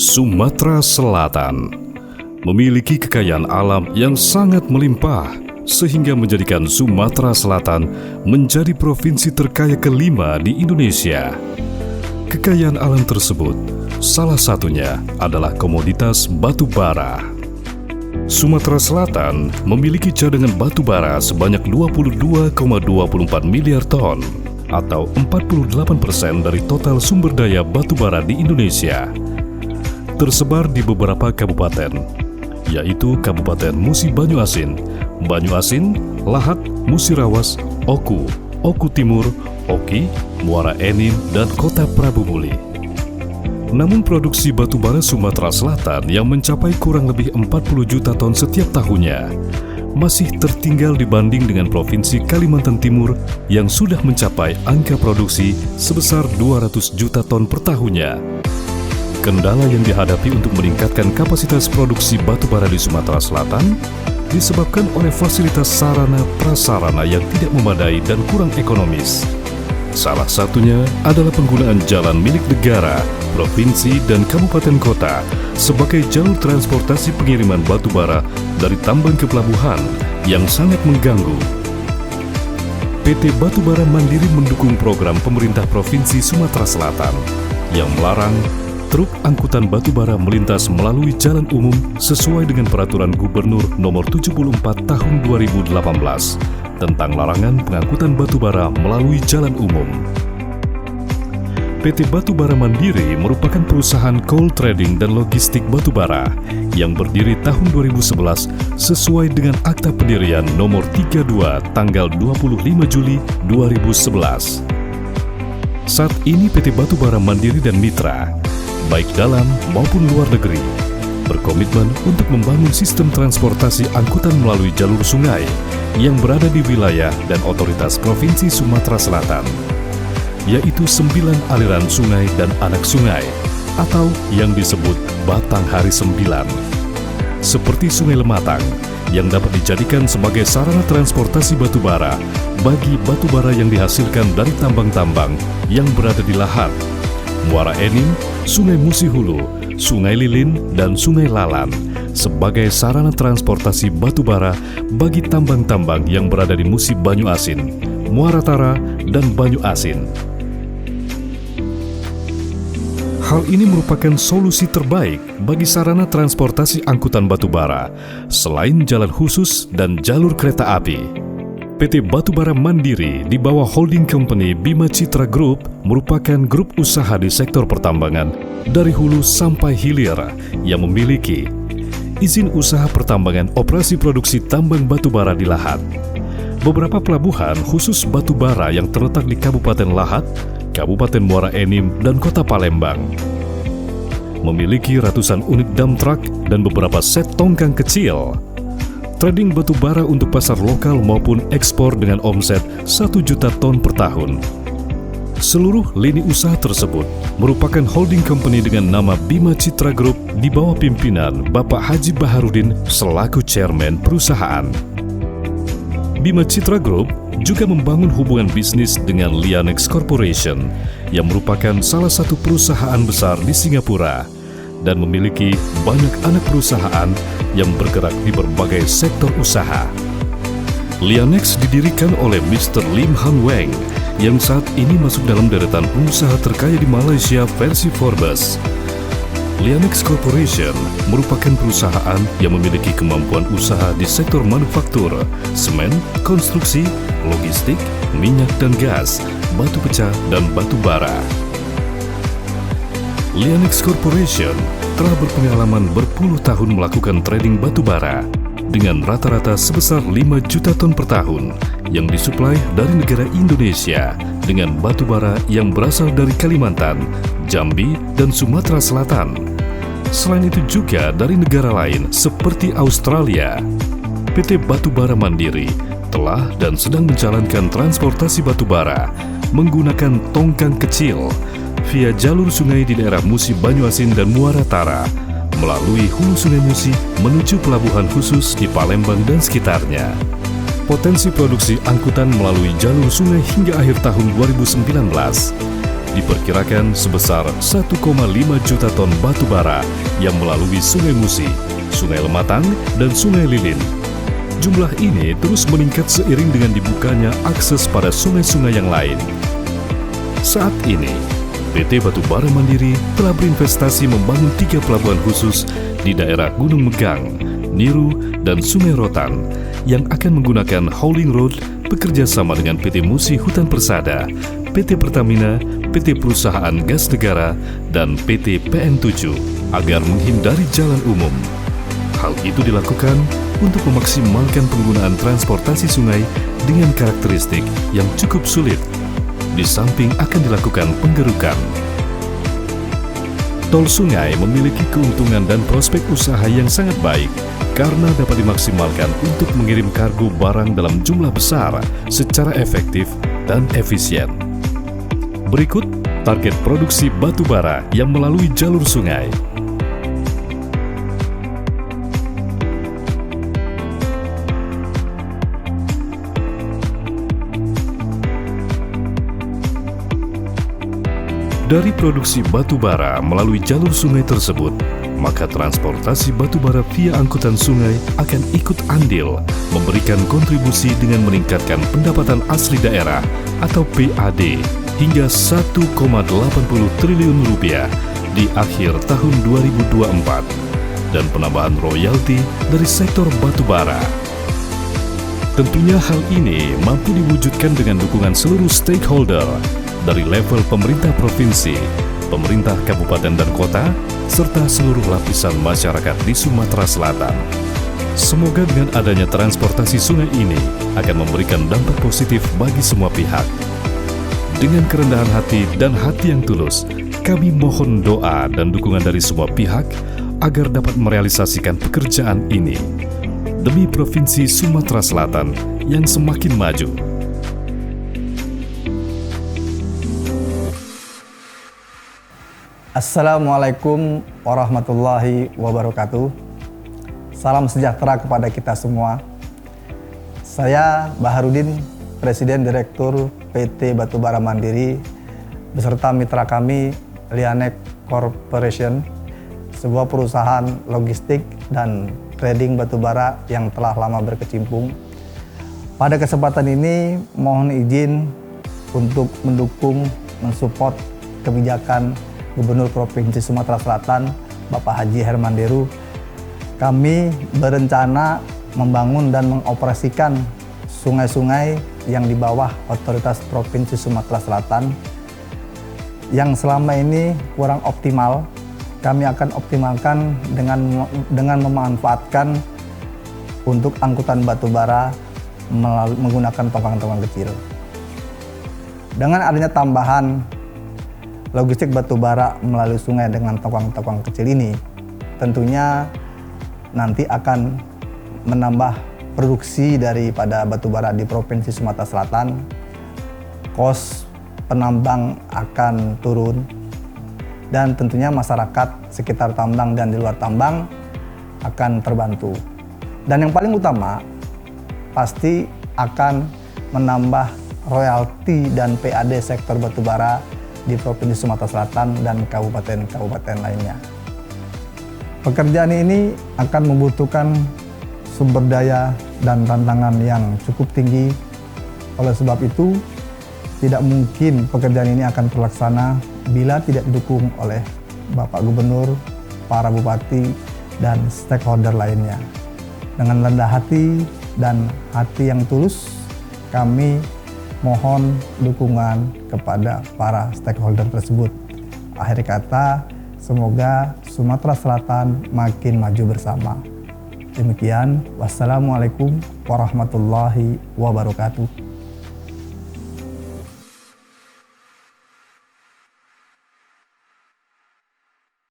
Sumatera Selatan memiliki kekayaan alam yang sangat melimpah sehingga menjadikan Sumatera Selatan menjadi provinsi terkaya kelima di Indonesia. Kekayaan alam tersebut salah satunya adalah komoditas batu bara. Sumatera Selatan memiliki cadangan batu bara sebanyak 22,24 miliar ton atau 48% dari total sumber daya batu bara di Indonesia. Tersebar di beberapa kabupaten, yaitu Kabupaten Musi Banyuasin, Banyuasin, Lahat, Musirawas, Oku, Oku Timur, Oki, Muara Enim, dan Kota Prabu Muli. Namun produksi batu bara Sumatera Selatan yang mencapai kurang lebih 40 juta ton setiap tahunnya masih tertinggal dibanding dengan Provinsi Kalimantan Timur yang sudah mencapai angka produksi sebesar 200 juta ton per tahunnya. Kendala yang dihadapi untuk meningkatkan kapasitas produksi batu bara di Sumatera Selatan disebabkan oleh fasilitas sarana prasarana yang tidak memadai dan kurang ekonomis. Salah satunya adalah penggunaan jalan milik negara, provinsi, dan kabupaten kota sebagai jalur transportasi pengiriman batu bara dari tambang ke pelabuhan yang sangat mengganggu. PT Batubara Mandiri mendukung program pemerintah Provinsi Sumatera Selatan yang melarang truk angkutan batu bara melintas melalui jalan umum sesuai dengan Peraturan Gubernur Nomor 74 Tahun 2018 tentang larangan pengangkutan batu bara melalui jalan umum. PT Batubara Mandiri merupakan perusahaan coal trading dan logistik batu bara yang berdiri tahun 2011 sesuai dengan Akta Pendirian Nomor 32 tanggal 25 Juli 2011. Saat ini PT Batubara Mandiri dan Mitra baik dalam maupun luar negeri, berkomitmen untuk membangun sistem transportasi angkutan melalui jalur sungai yang berada di wilayah dan otoritas Provinsi Sumatera Selatan, yaitu 9 aliran sungai dan anak sungai, atau yang disebut Batang Hari 9, seperti Sungai Lematang, yang dapat dijadikan sebagai sarana transportasi batu bara bagi batu bara yang dihasilkan dari tambang-tambang yang berada di Lahat, Muara Enim, Sungai Musi Hulu, Sungai Lilin, dan Sungai Lalan sebagai sarana transportasi batu bara bagi tambang-tambang yang berada di Musi Banyuasin, Muara Tara, dan Banyuasin. Hal ini merupakan solusi terbaik bagi sarana transportasi angkutan batu bara selain jalan khusus dan jalur kereta api. PT Batubara Mandiri di bawah holding company Bima Citra Group merupakan grup usaha di sektor pertambangan dari hulu sampai hilir yang memiliki izin usaha pertambangan operasi produksi tambang batu bara di Lahat, beberapa pelabuhan khusus batu bara yang terletak di Kabupaten Lahat, Kabupaten Muara Enim, dan Kota Palembang, memiliki ratusan unit dump truck dan beberapa set tongkang kecil, trading batu bara untuk pasar lokal maupun ekspor dengan omset 1 juta ton per tahun. Seluruh lini usaha tersebut merupakan holding company dengan nama Bima Citra Group di bawah pimpinan Bapak Haji Baharudin selaku chairman perusahaan. Bima Citra Group juga membangun hubungan bisnis dengan Lianex Corporation yang merupakan salah satu perusahaan besar di Singapura dan memiliki banyak anak perusahaan yang bergerak di berbagai sektor usaha. Lianex didirikan oleh Mr. Lim Han Weng yang saat ini masuk dalam deretan pengusaha terkaya di Malaysia versi Forbes. Lianex Corporation merupakan perusahaan yang memiliki kemampuan usaha di sektor manufaktur, semen, konstruksi, logistik, minyak dan gas, batu pecah, dan batu bara. Lianex Corporation telah berpengalaman berpuluh tahun melakukan trading batu bara dengan rata-rata sebesar 5 juta ton per tahun yang disuplai dari negara Indonesia dengan batu bara yang berasal dari Kalimantan, Jambi, dan Sumatera Selatan. Selain itu juga dari negara lain seperti Australia. PT Batubara Mandiri telah dan sedang menjalankan transportasi batu bara menggunakan tongkang kecil via jalur sungai di daerah Musi Banyuasin dan Muara Tara melalui hulu Sungai Musi menuju pelabuhan khusus di Palembang dan sekitarnya. Potensi produksi angkutan melalui jalur sungai hingga akhir tahun 2019 diperkirakan sebesar 1,5 juta ton batu bara yang melalui Sungai Musi, Sungai Lematang, dan Sungai Lilin. Jumlah ini terus meningkat seiring dengan dibukanya akses pada sungai-sungai yang lain. Saat ini, PT Batubara Mandiri telah berinvestasi membangun 3 pelabuhan khusus di daerah Gunung Megang, Niru, dan Sungai Rotan yang akan menggunakan hauling road bekerja sama dengan PT Musi Hutan Persada, PT Pertamina, PT Perusahaan Gas Negara, dan PT PN7 agar menghindari jalan umum. Hal itu dilakukan untuk memaksimalkan penggunaan transportasi sungai dengan karakteristik yang cukup sulit, di samping akan dilakukan penggerukan. Tol sungai memiliki keuntungan dan prospek usaha yang sangat baik karena dapat dimaksimalkan untuk mengirim kargo barang dalam jumlah besar secara efektif dan efisien. Berikut target produksi batu bara yang melalui jalur sungai. Dari produksi batu bara melalui jalur sungai tersebut, maka transportasi batu bara via angkutan sungai akan ikut andil memberikan kontribusi dengan meningkatkan pendapatan asli daerah atau PAD hingga 1,80 triliun rupiah di akhir tahun 2024 dan penambahan royalti dari sektor batu bara. Tentunya hal ini mampu diwujudkan dengan dukungan seluruh stakeholder dari level pemerintah provinsi, pemerintah kabupaten dan kota, serta seluruh lapisan masyarakat di Sumatera Selatan. Semoga dengan adanya transportasi sungai ini akan memberikan dampak positif bagi semua pihak. Dengan kerendahan hati dan hati yang tulus, kami mohon doa dan dukungan dari semua pihak agar dapat merealisasikan pekerjaan ini demi Provinsi Sumatera Selatan yang semakin maju. Assalamualaikum warahmatullahi wabarakatuh. Salam sejahtera kepada kita semua. Saya Baharudin, Presiden Direktur PT Batubara Mandiri, beserta mitra kami Lianek Corporation, sebuah perusahaan logistik dan trading batubara yang telah lama berkecimpung. Pada kesempatan ini, mohon izin untuk mendukung, mensupport kebijakan Gubernur Provinsi Sumatera Selatan, Bapak Haji Herman Deru. Kami berencana membangun dan mengoperasikan sungai-sungai yang di bawah otoritas Provinsi Sumatera Selatan yang selama ini kurang optimal. Kami akan optimalkan dengan memanfaatkan untuk angkutan batubara menggunakan tongkang-tongkang kecil. Dengan adanya tambahan logistik batubara melalui sungai dengan tongkang-tongkang kecil ini, tentunya nanti akan menambah produksi daripada batubara di Provinsi Sumatera Selatan. Kos penambang akan turun dan tentunya masyarakat sekitar tambang dan di luar tambang akan terbantu. Dan yang paling utama, pasti akan menambah royalti dan PAD sektor batubara di Provinsi Sumatera Selatan dan kabupaten-kabupaten lainnya. Pekerjaan ini akan membutuhkan sumber daya dan tantangan yang cukup tinggi. Oleh sebab itu, tidak mungkin pekerjaan ini akan terlaksana bila tidak didukung oleh Bapak Gubernur, para bupati, dan stakeholder lainnya. Dengan rendah hati dan hati yang tulus, kami mohon dukungan kepada para stakeholder tersebut. Akhir kata, semoga Sumatera Selatan makin maju bersama. Demikian, wassalamualaikum warahmatullahi wabarakatuh.